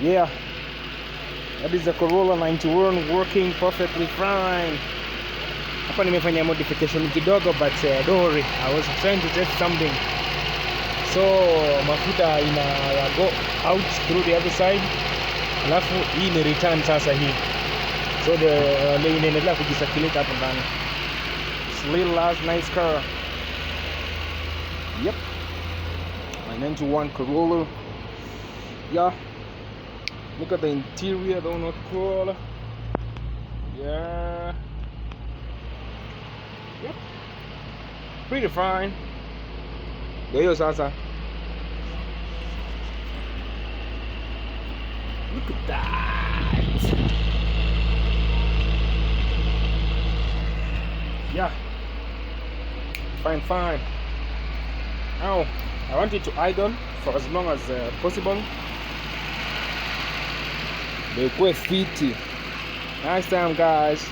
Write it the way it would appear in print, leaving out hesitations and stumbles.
Yeah, that is the Corolla 91 working perfectly fine. Hapa nimefanya modification kidogo, but don't worry, I was trying to test something. So mafuta ina go out through the other side, alafu hii ni return sasa hii. So the inaendelea kujisirculate hapo ndani. It's little last nice car. Yep, my 91 Corolla. Yeah, look at the interior, the not Corolla. Yeah, yep, pretty fine. Ndio hiyo sasa. Look at that. Yeah, fine. Now I want it to idle for as long as possible. They quite fitty. Nice time, guys.